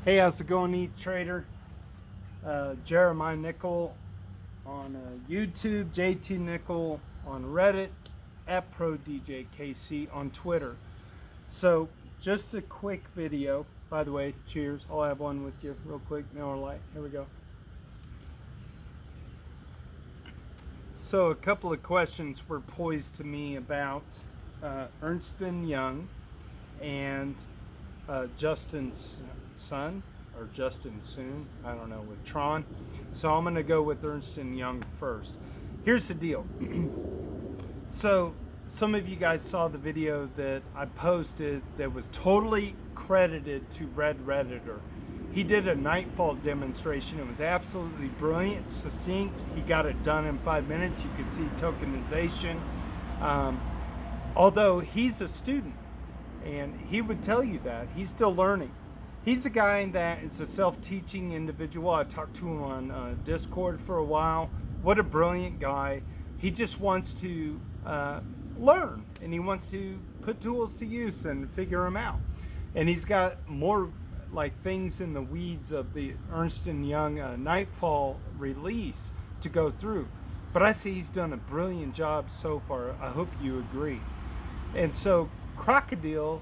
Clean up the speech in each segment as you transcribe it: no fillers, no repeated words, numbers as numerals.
Hey, how's it going, E-Trader? Jeremiah Nickel on YouTube, JT Nickel on Reddit, at ProDJKC on Twitter. So, just a quick video. By the way, cheers. I'll have one with you real quick. Miller Lite. Here we go. So, a couple of questions were posed to me about Ernst & Young and Justin's son, or Justin Soon, I don't know, with Tron. So I'm going to go with Ernst & Young first. Here's the deal. So some of you guys saw the video that I posted that was totally credited to Red Redditor. He did a Nightfall demonstration. It was absolutely brilliant, succinct. He got it done in 5 minutes. You could see tokenization. Although he's a student, and he would tell you that. He's still learning. He's a guy that is a self-teaching individual. I talked to him on Discord for a while. What a brilliant guy. He just wants to learn, and he wants to put tools to use and figure them out. And he's got more like things in the weeds of the Ernst & Young Nightfall release to go through. But I see he's done a brilliant job so far. I hope you agree. And so Crocodile,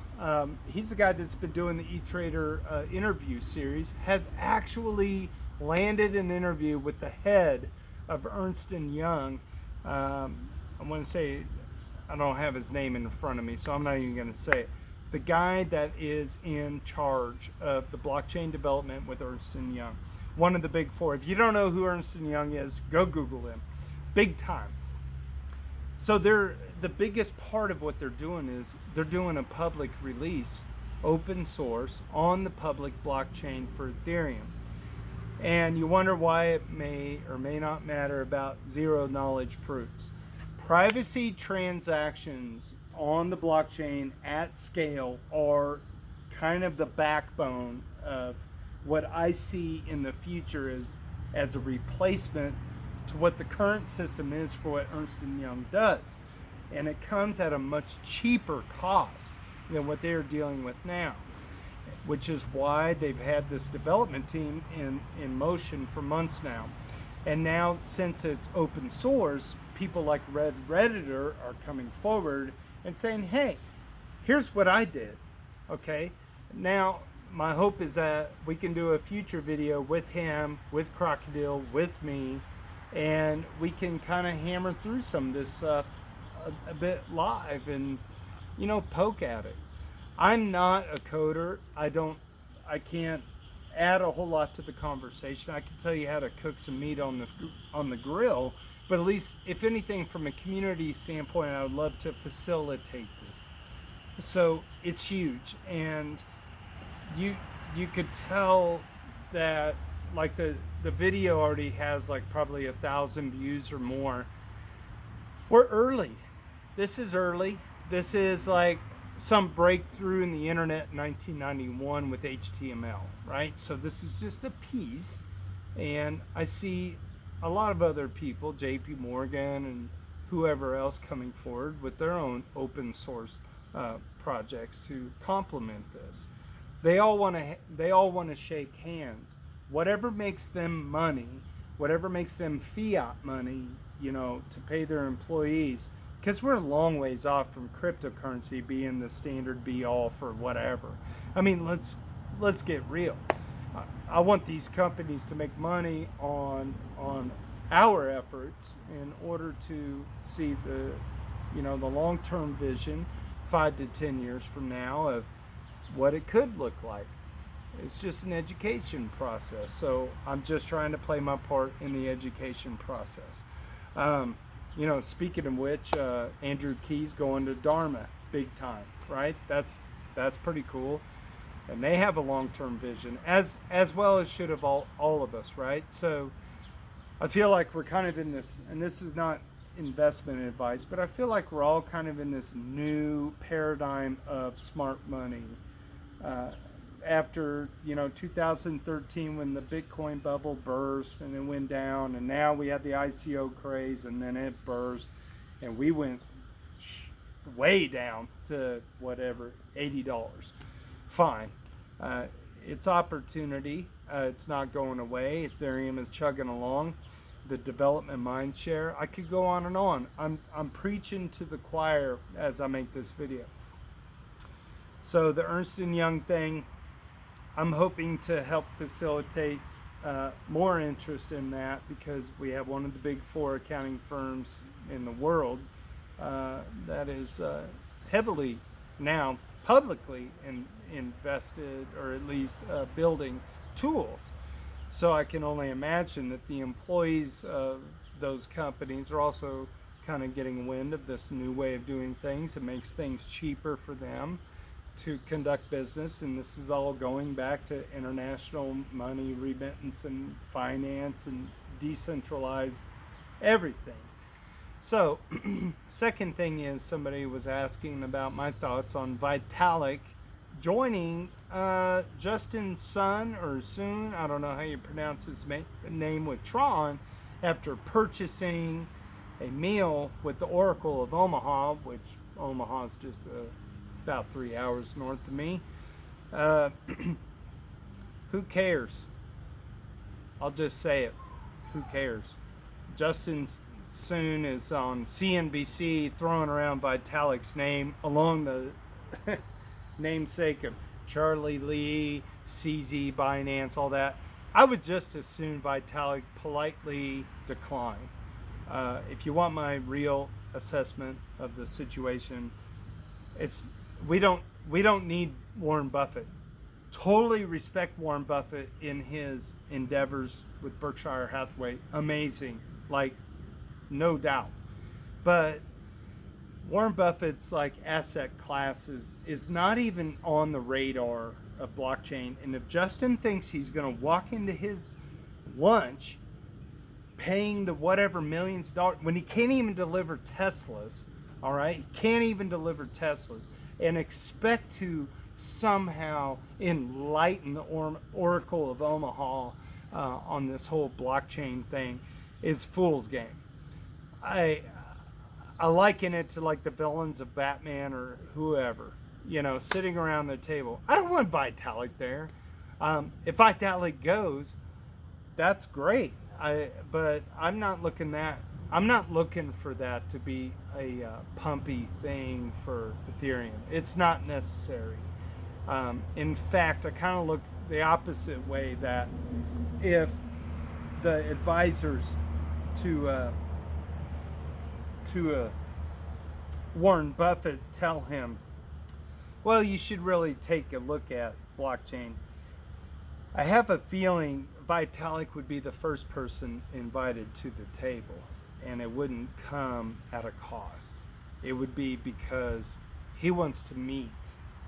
he's the guy that's been doing the E-Trader interview series, has actually landed an interview with the head of Ernst & Young. I want to say, I don't have his name in front of me, so I'm not even going to say it. The guy that is in charge of the blockchain development with Ernst & Young. One of the big four. If you don't know who Ernst & Young is, go Google him. Big time. So the biggest part of what they're doing is they're doing a public release, open source, on the public blockchain for Ethereum. And you wonder why it may or may not matter about zero knowledge proofs. Privacy transactions on the blockchain at scale are kind of the backbone of what I see in the future as a replacement to what the current system is for what Ernst & Young does. And it comes at a much cheaper cost than what they're dealing with now, which is why they've had this development team in motion for months now. And now, since it's open source, people like Red Redditor are coming forward and saying, hey, here's what I did, okay? Now, my hope is that we can do a future video with him, with Crocodile, with me, and we can kind of hammer through some of this stuff a bit live and, poke at it. I'm not a coder. I can't add a whole lot to the conversation. I can tell you how to cook some meat on the grill, but at least, if anything, from a community standpoint, I would love to facilitate this. So it's huge, and you could tell that, like, the video already has like probably 1,000 views or more. We're early. This is early. This is like some breakthrough in the internet in 1991 with HTML, right? So this is just a piece, and I see a lot of other people, JP Morgan and whoever else, coming forward with their own open source projects to complement this. They all want to shake hands. Whatever makes them money, whatever makes them fiat money, to pay their employees, because we're a long ways off from cryptocurrency being the standard be all for whatever. I mean, let's get real. I want these companies to make money on our efforts in order to see the long-term vision 5 to 10 years from now of what it could look like. It's just an education process, so I'm just trying to play my part in the education process. Speaking of which, Andrew Key's going to Dharma big time, right? That's pretty cool, and they have a long-term vision, as well as should have all of us, right? So I feel like we're kind of in this, and this is not investment advice, but I feel like we're all kind of in this new paradigm of smart money. After 2013, when the Bitcoin bubble burst and it went down, and now we had the ICO craze, and then it burst, and we went way down to whatever, $80. Fine. it's opportunity. It's not going away. Ethereum is chugging along. The development mind share. I could go on and on. I'm preaching to the choir as I make this video. So the Ernst & Young thing, I'm hoping to help facilitate more interest in that, because we have one of the big 4 accounting firms in the world that is heavily now publicly invested, or at least building tools. So I can only imagine that the employees of those companies are also kind of getting wind of this new way of doing things. It makes things cheaper for them to conduct business, and this is all going back to international money remittance and finance and decentralized everything. So second thing is, somebody was asking about my thoughts on Vitalik joining Justin's son, or soon, I don't know how you pronounce his name, with Tron, after purchasing a meal with the Oracle of Omaha, which Omaha is just about 3 hours north of me. Who cares? I'll just say it. Who cares? Justin's soon is on CNBC throwing around Vitalik's name along the namesake of Charlie Lee, CZ, Binance, all that. I would just as soon Vitalik politely decline. If you want my real assessment of the situation, we don't need Warren Buffett. Totally respect Warren Buffett in his endeavors with Berkshire Hathaway. Amazing, like, no doubt. But Warren Buffett's like asset classes is not even on the radar of blockchain. And if Justin thinks he's going to walk into his lunch paying the whatever millions of dollars, when he can't even deliver Teslas, all right, he can't even deliver Teslas, and expect to somehow enlighten the Oracle of Omaha on this whole blockchain thing, is fool's game. I liken it to like the villains of Batman or whoever, sitting around the table. I don't want Vitalik there. If Vitalik goes, that's great. But I'm not looking for that to be a pumpy thing for Ethereum. It's not necessary. In fact, I kind of look the opposite way, that if the advisors to Warren Buffett tell him, well, you should really take a look at blockchain, I have a feeling Vitalik would be the first person invited to the table, and it wouldn't come at a cost. It would be because he wants to meet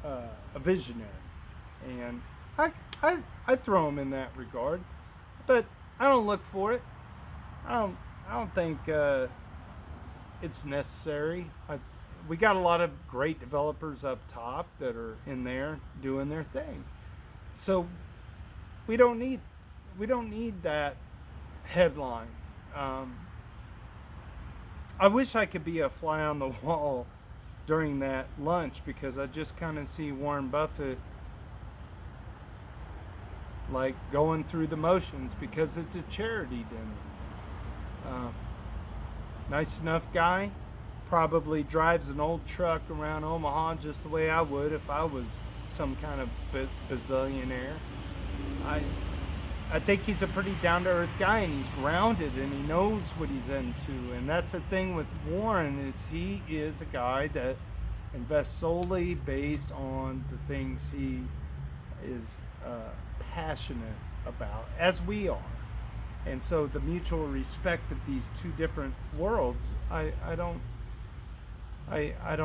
a visionary, and I throw him in that regard, but I don't look for it. I don't think it's necessary. We got a lot of great developers up top that are in there doing their thing, so we don't need that headline. I wish I could be a fly on the wall during that lunch, because I just kind of see Warren Buffett like going through the motions, because it's a charity dinner. Nice enough guy, probably drives an old truck around Omaha just the way I would if I was some kind of bazillionaire. I think he's a pretty down-to-earth guy, and he's grounded, and he knows what he's into. And that's the thing with Warren, is he is a guy that invests solely based on the things he is passionate about, as we are. And so the mutual respect of these two different worlds, I don't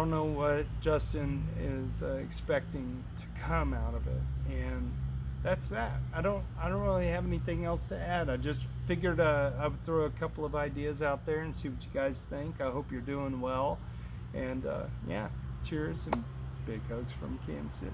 know what Justin is expecting to come out of it, and that's that. I don't really have anything else to add. I just figured I would throw a couple of ideas out there and see what you guys think. I hope you're doing well, and yeah, cheers and big hugs from Kansas City.